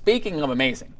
speaking of amazing,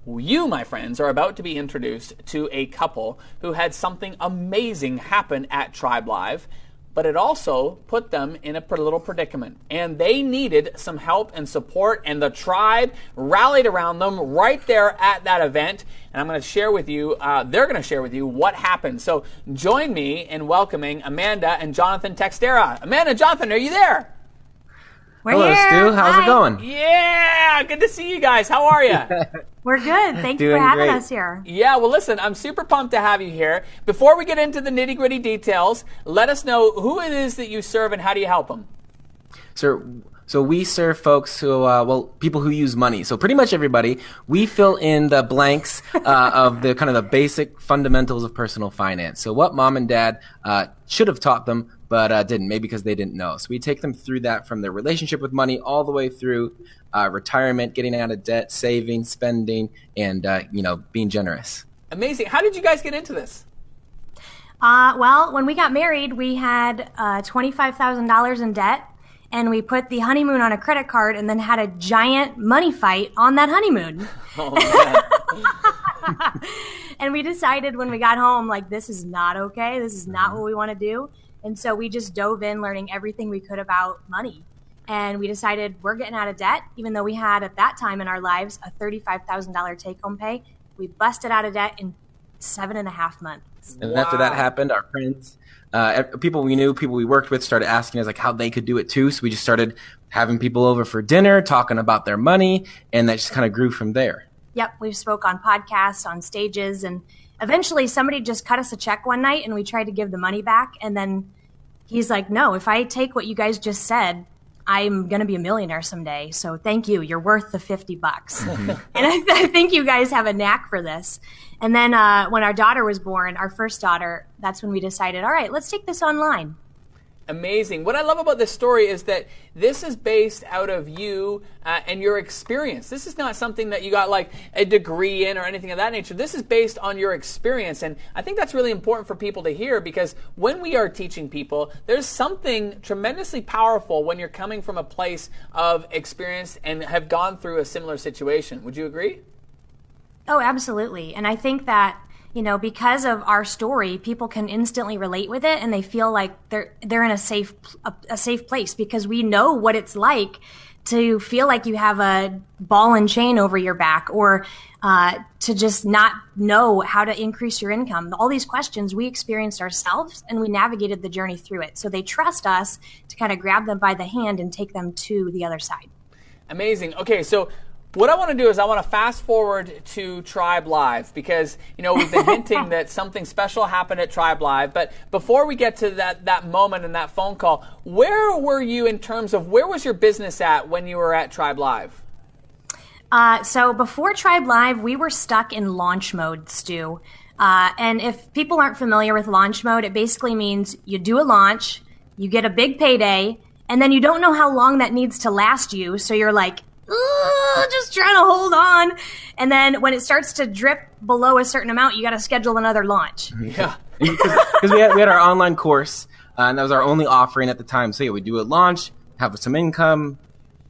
you, my friends, are about to be introduced to a couple who had something amazing happen at Tribe Live, but it also put them in a little predicament. And they needed some help and support, and the tribe rallied around them right there at that event. And I'm going to share with you, they're going to share with you what happened. So join me in welcoming Amanda and Jonathan Textera. Amanda and Jonathan, are you there? Hello, Stu. How's it going? Yeah, good to see you guys. How are you? We're good. Thank you for having us here. Yeah, well, listen, I'm super pumped to have you here. Before we get into the nitty-gritty details, let us know who it is that you serve and how do you help them? So we serve folks who, people who use money. So pretty much everybody. We fill in the blanks of the kind of the basic fundamentals of personal finance. So what mom and dad should have taught them, but didn't, maybe because they didn't know. So we take them through that from their relationship with money all the way through retirement, getting out of debt, saving, spending, and being generous. Amazing. How did you guys get into this? Well, when we got married, we had $25,000 in debt, and we put the honeymoon on a credit card and then had a giant money fight on that honeymoon. Oh, and we decided when we got home, like, this is not okay. This is not what we want to do. And so we just dove in learning everything we could about money. And we decided we're getting out of debt, even though we had at that time in our lives a $35,000 take-home pay. We busted out of debt in 7.5 months. And after that happened, our friends, people we knew, people we worked with started asking us like how they could do it too. So we just started having people over for dinner, talking about their money, and that just kind of grew from there. Yep, we spoke on podcasts, on stages, and eventually somebody just cut us a check one night and we tried to give the money back. And then he's like, no, if I take what you guys just said, I'm going to be a millionaire someday. So thank you. You're worth the $50. Mm-hmm. And I think you guys have a knack for this. And then when our daughter was born, our first daughter, that's when we decided, all right, let's take this online. Amazing. What I love about this story is that this is based out of you and your experience. This is not something that you got like a degree in or anything of that nature. This is based on your experience. And I think that's really important for people to hear, because when we are teaching people, there's something tremendously powerful when you're coming from a place of experience and have gone through a similar situation. Would you agree? Oh, absolutely. And I think that because of our story, people can instantly relate with it, and they feel like they're in a safe place, because we know what it's like to feel like you have a ball and chain over your back, or to just not know how to increase your income. All these questions we experienced ourselves, and we navigated the journey through it. So they trust us to kind of grab them by the hand and take them to the other side. Amazing. Okay, so what I want to do is I want to fast forward to Tribe Live, because, we've been hinting that something special happened at Tribe Live. But before we get to that moment and that phone call, where were you in terms of where was your business at when you were at Tribe Live? So before Tribe Live, we were stuck in launch mode, Stu. And if people aren't familiar with launch mode, it basically means you do a launch, you get a big payday, and then you don't know how long that needs to last you. So you're like, just trying to hold on. And then when it starts to drip below a certain amount, you got to schedule another launch. Yeah. Because we had our online course, and that was our only offering at the time. So yeah, we do a launch, have some income,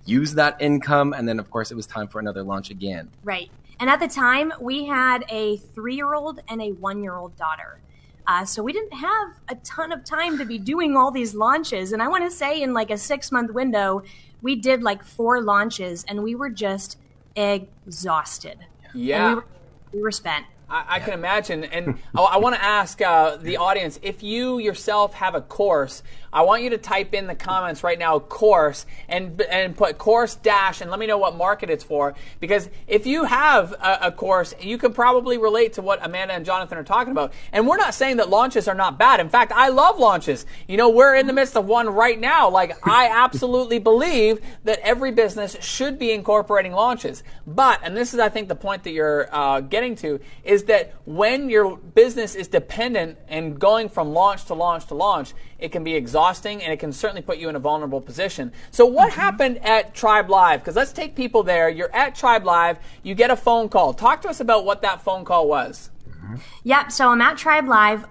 use that income, and then of course it was time for another launch again. Right. And at the time, we had a 3-year-old and a 1-year-old daughter. So we didn't have a ton of time to be doing all these launches. And I want to say in like a 6-month window, we did like 4 launches, and we were just exhausted. Yeah. And we were spent. I can imagine. And I want to ask the audience, if you yourself have a course, I want you to type in the comments right now, course, and put course dash, and let me know what market it's for. Because if you have a course, you can probably relate to what Amanda and Jonathan are talking about. And we're not saying that launches are not bad. In fact, I love launches. We're in the midst of one right now. Like, I absolutely believe that every business should be incorporating launches. But, and this is, I think, the point that you're getting to, is that when your business is dependent and going from launch to launch to launch, it can be exhausting, and it can certainly put you in a vulnerable position. So what happened at Tribe Live? Because let's take people there. You're at Tribe Live. You get a phone call. Talk to us about what that phone call was. Yep. So I'm at Tribe Live.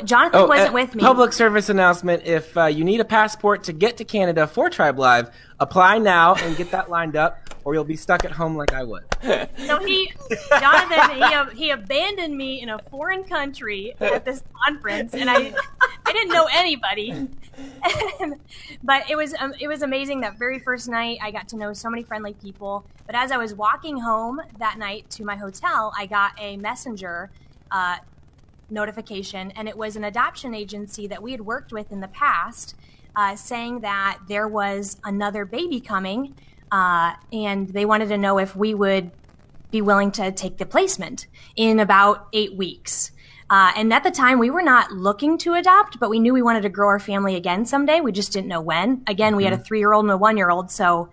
Jonathan wasn't with me. Public service announcement. If you need a passport to get to Canada for Tribe Live, apply now and get that lined up. or you'll be stuck at home like I would. So Jonathan, he abandoned me in a foreign country at this conference, and I didn't know anybody. But it was amazing. That very first night, I got to know so many friendly people. But as I was walking home that night to my hotel, I got a messenger notification, and it was an adoption agency that we had worked with in the past, saying that there was another baby coming, and they wanted to know if we would be willing to take the placement in about 8 weeks. And at the time, we were not looking to adopt, but we knew we wanted to grow our family again someday. We just didn't know when. Again, we had a 3-year-old and a 1-year-old, so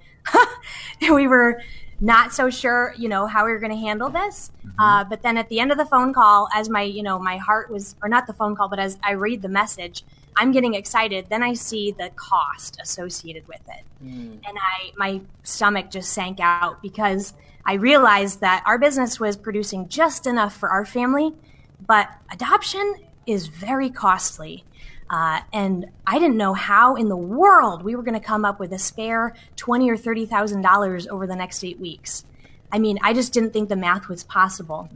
we were not so sure, how we were going to handle this. But then at the end of the phone call, as my heart was, or not the phone call, but as I read the message, I'm getting excited. Then I see the cost associated with it. And my stomach just sank out, because I realized that our business was producing just enough for our family, but adoption is very costly. And I didn't know how in the world we were going to come up with a spare $20,000 or $30,000 over the next 8 weeks. I mean, I just didn't think the math was possible.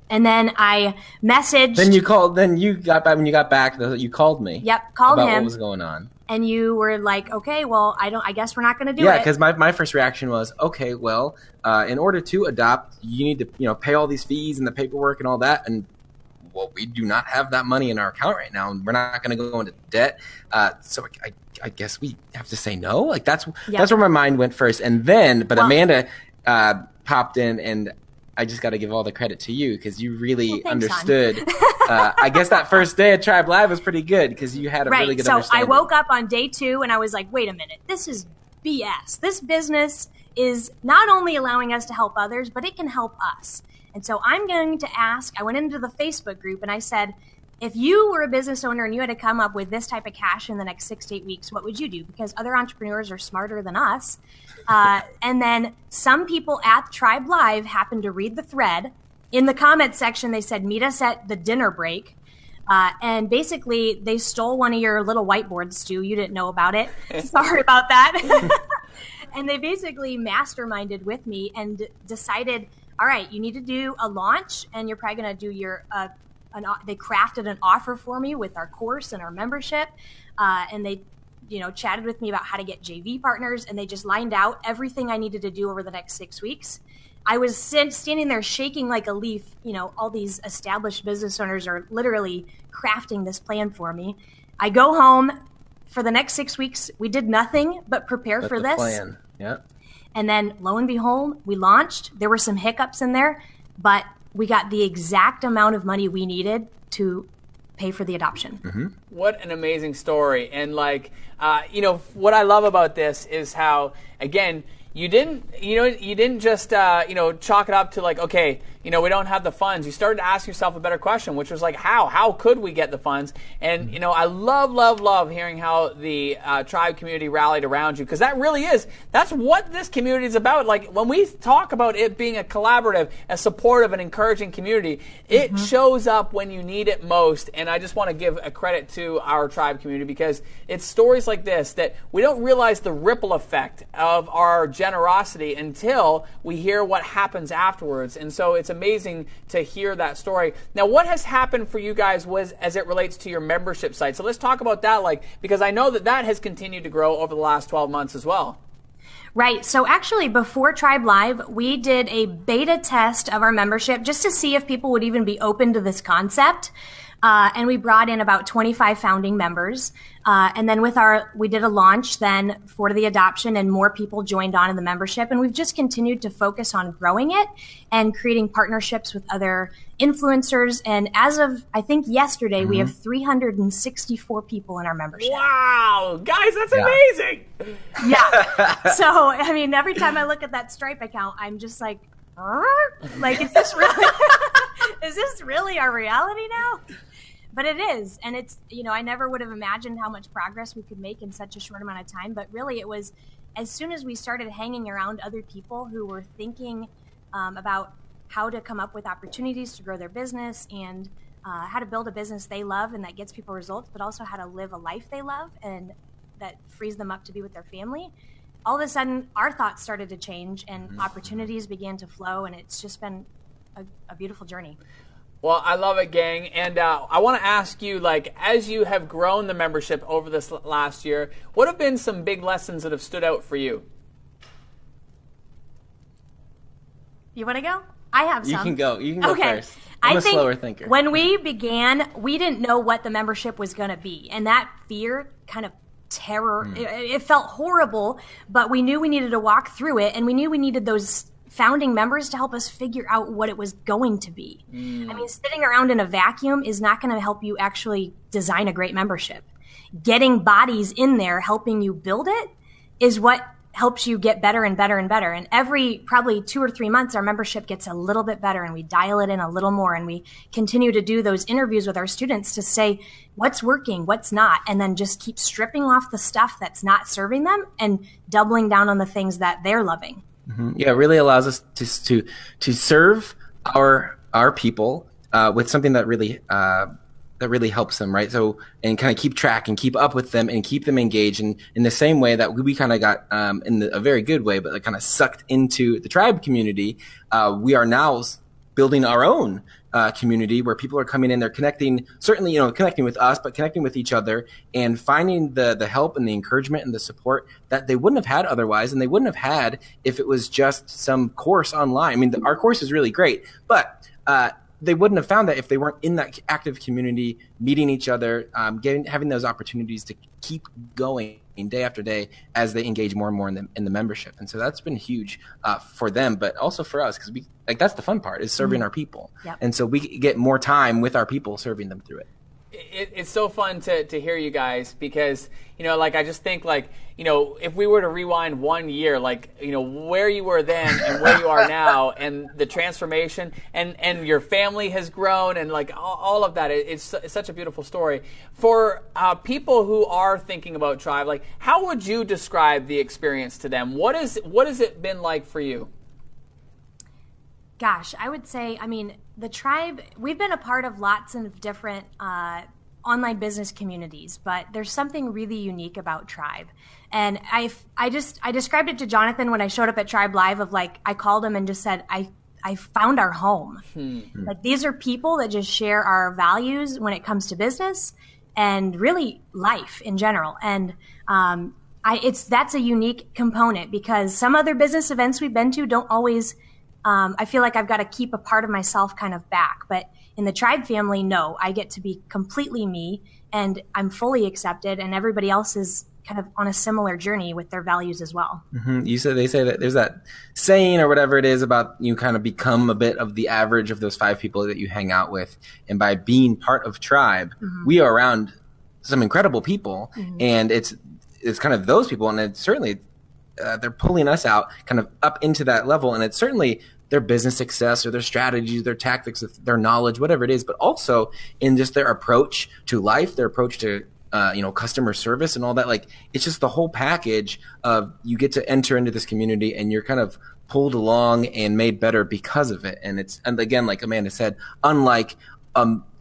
And then I messaged. Then you called. Then you got back. When you got back, you called me. Yep, called about him. What was going on? And you were like, "Okay, well, I guess we're not going to do it." Yeah, because my first reaction was, okay, well, in order to adopt, you need to pay all these fees and the paperwork and all that, and well, we do not have that money in our account right now, and we're not going to go into debt. So I guess we have to say no. Like that's where my mind went first, and then Amanda popped in, and I just got to give all the credit to you, because you really understood. I guess that first day at Tribe Live was pretty good, because you had a really good understanding. So I woke up on day 2 and I was like, wait a minute, this is BS. This business is not only allowing us to help others, but it can help us. And so I'm going to ask, I went into the Facebook group and I said, if you were a business owner and you had to come up with this type of cash in the next 6 to 8 weeks, what would you do? Because other entrepreneurs are smarter than us. And then some people at Tribe Live happened to read the thread. In the comments section, they said, meet us at the dinner break. And basically, they stole one of your little whiteboards, Stu. You didn't know about it. Sorry about that. And they basically masterminded with me and decided, all right, you need to do a launch, and you're probably going to do your they crafted an offer for me with our course and our membership, and they chatted with me about how to get JV partners, and they just lined out everything I needed to do over the next 6 weeks. I was standing there shaking like a leaf. All these established business owners are literally crafting this plan for me. I go home. For the next 6 weeks, we did nothing but prepare for this. Plan. Yeah. And then, lo and behold, we launched. There were some hiccups in there, but we got the exact amount of money we needed to pay for the adoption. What an amazing story. And what I love about this is how, again, you didn't just chalk it up to like, okay, we don't have the funds. You started to ask yourself a better question, which was like, how could we get the funds? And I love hearing how the Tribe community rallied around you, because that's what this community is about. Like when we talk about it being a collaborative, a supportive, and encouraging community, it shows up when you need it most. And I just want to give a credit to our Tribe community, because it's stories like this that we don't realize the ripple effect of our generosity until we hear what happens afterwards. And so it's amazing to hear that story. Now, what has happened for you guys as it relates to your membership site? So let's talk about that, because I know that has continued to grow over the last 12 months as well. Right. So actually, before Tribe Live, we did a beta test of our membership just to see if people would even be open to this concept. And we brought in about 25 founding members. And then we did a launch then for the adoption, and more people joined on in the membership. And we've just continued to focus on growing it and creating partnerships with other influencers. And as of, I think yesterday, we have 364 people in our membership. Wow, guys, that's amazing. Yeah. So, I mean, every time I look at that Stripe account, I'm just like, is this really our reality now? But it is. And it's, I never would have imagined how much progress we could make in such a short amount of time. But really, it was as soon as we started hanging around other people who were thinking about how to come up with opportunities to grow their business, and how to build a business they love and that gets people results, but also how to live a life they love and that frees them up to be with their family. all of a sudden our thoughts started to change and opportunities began to flow, and it's just been a beautiful journey. Well, I love it, gang. And I want to ask you, like, as you have grown the membership over this last year, what have been some big lessons that have stood out for you? You want to go? I have some. You can go. You can go first. I'm a slower thinker. When we began, we didn't know what the membership was going to be. And that fear, kind of terror, it felt horrible, but we knew we needed to walk through it, and we knew we needed those founding members to help us figure out what it was going to be. I mean, sitting around in a vacuum is not going to help you actually design a great membership. Getting bodies in there helping you build it is what helps you get better and better and better. And every probably 2 or 3 months, our membership gets a little bit better, and we dial it in a little more, and we continue to do those interviews with our students to say what's working, what's not, and then just keep stripping off the stuff that's not serving them and doubling down on the things that they're loving. Yeah, it really allows us to serve our people with something that really helps them, right? So, and kind of keep track and keep up with them and keep them engaged. And in the same way that we kind of got a very good way, but like kind of sucked into the tribe community, we are now building our own community where people are coming in, they're connecting, certainly, connecting with us, but connecting with each other and finding the help and the encouragement and the support that they wouldn't have had otherwise, and they wouldn't have had if it was just some course online. I mean, our course is really great, but they wouldn't have found that if they weren't in that active community, meeting each other, having those opportunities to keep going day after day as they engage more and more in the membership. And so that's been huge for them, but also for us, because that's the fun part, is serving our people. Yep. And so we get more time with our people serving them through it. It's so fun to hear you guys, because, I just think, if we were to rewind 1 year, where you were then and where you are now, and the transformation, and your family has grown, and all of that, it's such a beautiful story. For people who are thinking about Tribe, how would you describe the experience to them? What has it been like for you? Gosh, I would say, the Tribe, we've been a part of lots of different online business communities, but there's something really unique about Tribe. And I described it to Jonathan when I showed up at Tribe Live of I called him and just said, I found our home. These are people that just share our values when it comes to business and really life in general. And that's a unique component, because some other business events we've been to don't always I feel like I've got to keep a part of myself kind of back. But in the Tribe family, no, I get to be completely me, and I'm fully accepted, and everybody else is kind of on a similar journey with their values as well. They say that there's that saying or whatever it is about you kind of become a bit of the average of those 5 people that you hang out with. And by being part of Tribe, we are around some incredible people, and it's kind of those people, and it's certainly they're pulling us out kind of up into that level, and it's certainly their business success or their strategies, their tactics, their knowledge, whatever it is, but also in just their approach to life, their approach to customer service and all that. It's just the whole package of you get to enter into this community and you're kind of pulled along and made better because of it. And again, like Amanda said, unlike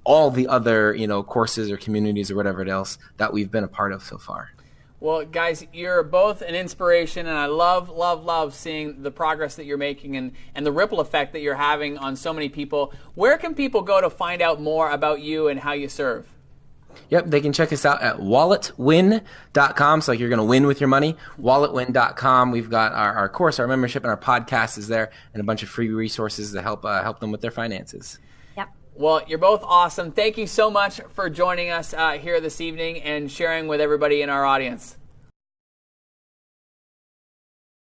all the other courses or communities or whatever else that we've been a part of so far. Well, guys, you're both an inspiration, and I love seeing the progress that you're making and the ripple effect that you're having on so many people. Where can people go to find out more about you and how you serve? Yep, they can check us out at WalletWin.com. So you're going to win with your money. WalletWin.com. We've got our course, our membership, and our podcast is there, and a bunch of free resources to help them with their finances. Yep. Well, you're both awesome. Thank you so much for joining us here this evening and sharing with everybody in our audience.